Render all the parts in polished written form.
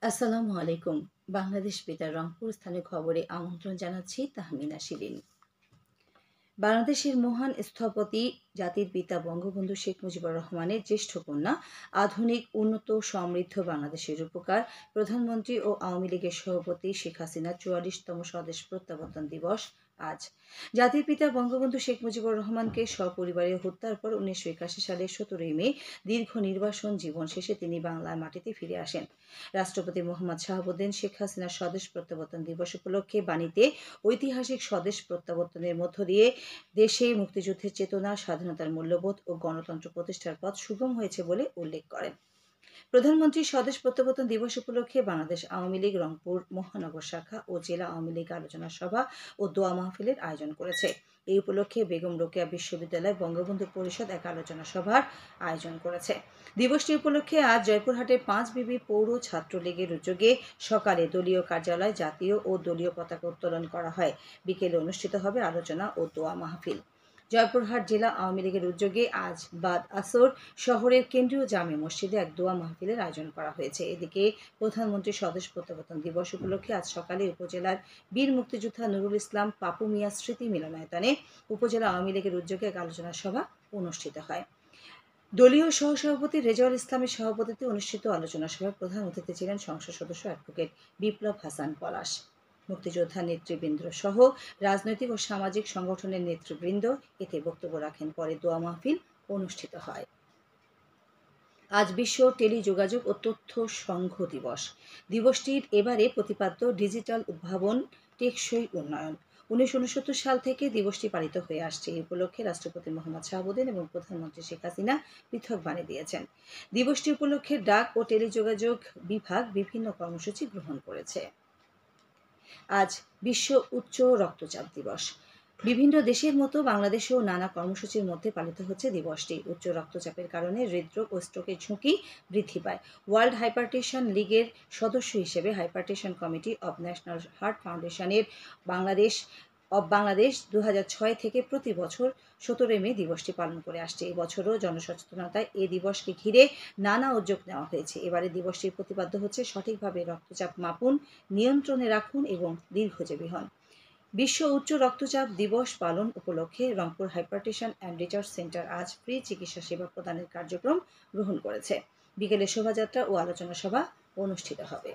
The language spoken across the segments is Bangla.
আসসালামু আলাইকুম। বাংলাদেশ বেতার রংপুর স্থানীয় খবরে আমন্ত্রণ জানাচ্ছি তাহমিনা শিরিন। বাংলাদেশের মহান স্থপতি জাতির পিতা বঙ্গবন্ধু শেখ মুজিবুর রহমানের জ্যেষ্ঠ কন্যা, আধুনিক উন্নত সমৃদ্ধ বাংলাদেশের রূপকার, প্রধানমন্ত্রী ও আওয়ামী লীগের সভাপতি শেখ হাসিনার ৪৪তম স্বদেশ প্রত্যাবর্তন দিবস আজ। জাতির পিতা বঙ্গবন্ধু শেখ মুজিবুর রহমানকে সপরিবারে হত্যার পর ১৯৮১ সালের ১৭ই মে দীর্ঘ নির্বাসন জীবন শেষে তিনি বাংলার মাটিতে ফিরে আসেন। রাষ্ট্রপতি মোহাম্মদ শাহাবুদ্দিন শেখ হাসিনার স্বদেশ প্রত্যাবর্তন দিবস উপলক্ষে বাণীতে ঐতিহাসিক স্বদেশ প্রত্যাবর্তনের মধ্য দিয়ে দেশে মুক্তিযুদ্ধের চেতনা, স্বাধীনতার মূল্যবোধ ও গণতন্ত্র প্রতিষ্ঠার পথ সুগম হয়েছে বলে উল্লেখ করেন। প্রধানমন্ত্রী স্বদেশ প্রত্যাবর্তন দিবস উপলক্ষে বাংলাদেশ আওয়ামী লীগ রংপুর মহানগর শাখা ও জেলা আওয়ামী লীগ আলোচনা সভা ও দোয়া মাহফিলের আয়োজন করেছে। এই উপলক্ষে বেগম রোকেয়া বিশ্ববিদ্যালয় বঙ্গবন্ধু পরিষদ এক আলোচনা সভার আয়োজন করেছে। দিবসটি উপলক্ষে আজ জয়পুরহাটের ৫ পৌর ছাত্রলীগের উদ্যোগে সকালে দলীয় কার্যালয় জাতীয় ও দলীয় পতাকা উত্তোলন করা হয়। বিকেলে অনুষ্ঠিত হবে আলোচনা ও দোয়া মাহফিল। জয়পুরহাট জেলা আওয়ামী লীগের উদ্যোগে আজ বাদ আসর শহরের কেন্দ্রীয় জামে মসজিদে এক দোয়া মাহফিলের আয়োজন করা হয়েছে। এদিকে প্রধানমন্ত্রী স্বদেশ প্রত্যাবর্তন দিবস উপলক্ষে আজ সকালে উপজেলার বীর মুক্তিযোদ্ধা নুরুল ইসলাম পাপু মিয়া স্মৃতি মিলনায়তনে উপজেলা আওয়ামী লীগের উদ্যোগে এক আলোচনা সভা অনুষ্ঠিত হয়। দলীয় সহসভাপতি রেজাউল ইসলামের সভাপতিত্বে অনুষ্ঠিত আলোচনা সভায় প্রধান অতিথি ছিলেন সংসদ সদস্য অ্যাডভোকেট বিপ্লব হাসান পলাশ। মুক্তিযোদ্ধা নেতৃবৃন্দ সহ রাজনৈতিক ও সামাজিক সংগঠনের নেতৃবৃন্দ এতে বক্তব্য রাখেন। পরে দোয়া মাহফিল অনুষ্ঠিত হয়। আজ বিশ্ব টেলিযোগাযোগ ও তথ্য সংঘ দিবস। দিবসটির এবারে প্রতিপাদ্য ডিজিটাল উদ্ভাবন, টেকসই উন্নয়ন। ১৯৬৯ সাল থেকে দিবসটি পালিত হয়ে আসছে। এই উপলক্ষে রাষ্ট্রপতি মোহাম্মদ শাহাবুদ্দিন এবং প্রধানমন্ত্রী শেখ হাসিনা পৃথক বাণী দিয়েছেন। দিবসটি উপলক্ষে ডাক ও টেলিযোগাযোগ বিভাগ বিভিন্ন কর্মসূচি গ্রহণ করেছে। আজ বিশ্ব উচ্চ রক্তচাপ দিবস। বিভিন্ন দেশের মতো বাংলাদেশেও নানা কর্মসূচির মধ্যে পালিত হচ্ছে দিবসটি। উচ্চ রক্তচাপের কারণে হৃদরোগ ও স্ট্রোকের ঝুঁকি বৃদ্ধি পায়। ওয়ার্ল্ড হাইপারটেনশন লীগের সদস্য হিসেবে hypertension committee of national heart ফাউন্ডেশনের বাংলাদেশ ২০০৬ থেকে প্রতি বছর ১৭ মে দিবসটি পালন করে আসছে। এবছরও জনসচেতনতায় এ দিবসকে ঘিরে নানা উদ্যোগ নেওয়া হয়েছে। এবারে দিবসটির প্রতিপাদ্য হচ্ছে সঠিকভাবে রক্তচাপ মাপুন, নিয়ন্ত্রণে রাখুন এবং দীর্ঘজীবী হন। বিশ্ব উচ্চ রক্তচাপ দিবস পালন উপলক্ষে Rangpur hypertension and research centre আজ ফ্রি চিকিৎসা সেবা প্রদানের কার্যক্রম গ্রহণ করেছে। বিকেলে শোভাযাত্রা ও আলোচনা সভা অনুষ্ঠিত হবে।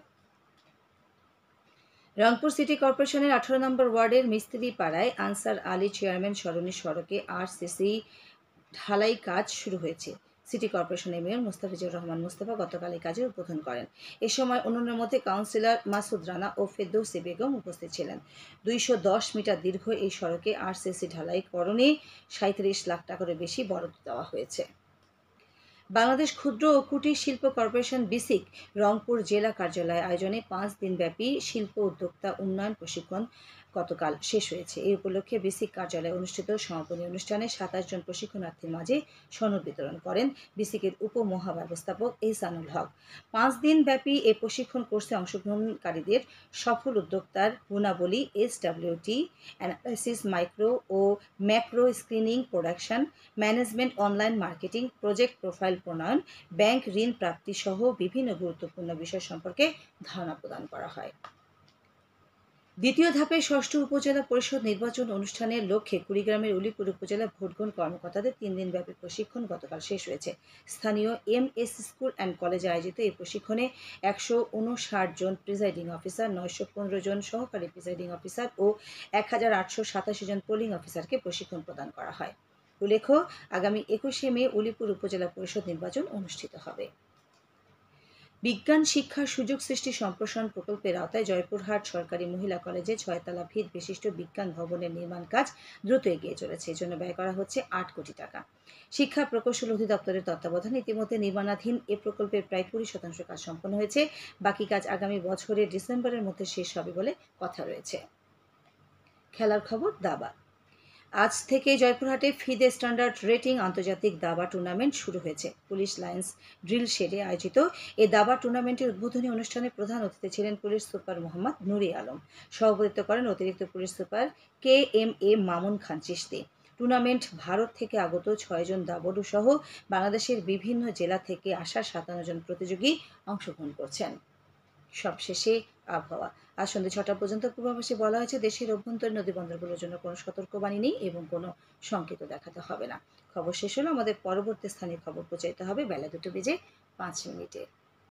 রংপুর সিটি কর্পোরেশনের ১৮ নম্বর ওয়ার্ডের মিস্ত্রি পাড়ায় আনসার আলী চেয়ারম্যান সরণি সড়কে আরসিসি ঢালাই কাজ শুরু হয়েছে। সিটি কর্পোরেশনের মেয়র মুস্তাফিজুর রহমান মুস্তাফা গতকাল এই কাজের উদ্বোধন করেন। এ সময় অন্যান্যের মধ্যে কাউন্সিলর মাসুদ রানা ও ফেরদৌসী বেগম উপস্থিত ছিলেন। ২১০ মিটার দীর্ঘ এই সড়কে আরসিসি ঢালাইকরণে ৩৭ লাখ টাকারও বেশি বরাদ্দ দেওয়া হয়েছে। বাংলাদেশ ক্ষুদ্র ও কুটির শিল্প কর্পোরেশন বিসিক রংপুর জেলা কার্যালয় আয়োজনে ৫ দিনব্যাপী শিল্প উদ্যোক্তা উন্নয়ন প্রশিক্ষণ গতকাল শেষ হয়েছে। এই উপলক্ষে বিসিক কার্যালয়ে অনুষ্ঠিত সমাপনী অনুষ্ঠানে ২৭ জন প্রশিক্ষণার্থীর মাঝে সনদ বিতরণ করেন বিসিকের উপমহাব্যবস্থাপক এহসানুল হক। ৫ দিনব্যাপী এ প্রশিক্ষণ কোর্সে অংশগ্রহণকারীদের সফল উদ্যোক্তার গুণাবলী, SWT অ্যানালাইসিস, মাইক্রো ও macro screening, production management, online marketing, project profile প্রণয়ন, ব্যাংক ঋণ প্রাপ্তি সহ বিভিন্ন গুরুত্বপূর্ণ বিষয় সম্পর্কে ধারণা প্রদান করা হয়। দ্বিতীয় ধাপে ষষ্ঠ উপজেলা পরিষদ নির্বাচন অনুষ্ঠানের লক্ষ্যে কুড়িগ্রামের উলিপুর উপজেলা ভোটগ্রহণ কর্মকর্তাদের ৩ দিনব্যাপী প্রশিক্ষণ গতকাল শেষ হয়েছে। স্থানীয় MS স্কুল অ্যান্ড কলেজে আয়োজিত এই প্রশিক্ষণে ১৫৯ জন প্রিজাইডিং অফিসার, ৯১৫ জন সহকারী প্রিজাইডিং অফিসার ও ১৮৮৭ জন পোলিং অফিসারকে প্রশিক্ষণ প্রদান করা হয়। উল্লেখ্য, আগামী ২১শে মে উলিপুর উপজেলা পরিষদ নির্বাচন অনুষ্ঠিত হবে। বিজ্ঞান শিক্ষার সুযোগ সৃষ্টি সম্প্রসারণ প্রকল্পের আওতায় জয়পুরহাট সরকারি মহিলা কলেজে ৬ তলা ভিত বিশিষ্ট বিজ্ঞান ভবনের নির্মাণ কাজ দ্রুত এগিয়ে চলেছে। এজন্য ব্যয় করা হচ্ছে ৮ কোটি টাকা। শিক্ষা প্রকৌশল অধিদপ্তরের তত্ত্বাবধানে ইতিমধ্যে নির্মাণাধীন এ প্রকল্পের প্রায় ২০% কাজ সম্পন্ন হয়েছে। বাকি কাজ আগামী বছরের ডিসেম্বরের মধ্যে শেষ হবে বলে কথা রয়েছে। খেলার খবর, দাবা। আজ থেকে জয়পুরহাটে ফিদে স্ট্যান্ডার্ড রেটিং আন্তর্জাতিক দাবা টুর্নামেন্ট শুরু হয়েছে। পুলিশ লাইন্স ড্রিল শেডে আয়োজিত এই দাবা টুর্নামেন্টের উদ্বোধনী অনুষ্ঠানে প্রধান অতিথি ছিলেন পুলিশ সুপার মোহাম্মদ নুরে আলম। সভাপতিত্ব করেন অতিরিক্ত police super KMA Mamun Khan Chishti. Tournament Bharat থেকে আগত ৬ জন দাবড়ু সহ বাংলাদেশের বিভিন্ন জেলা থেকে আসা ৫৭ জন প্রতিযোগী অংশগ্রহণ করছেন। সবশেষে আবহাওয়া। আজ সন্ধ্যে ৬টা পর্যন্ত পূর্বাভাসে বলা হয়েছে দেশের অভ্যন্তরীণ নদীবন্দরগুলোর জন্য কোনো সতর্কবাণী নেই এবং কোনো সংকেত দেখাতে হবে না। খবর শেষ হলো। আমাদের পরবর্তী স্থানীয় খবর প্রচারিত হবে বেলা 2:05 মিনিটে।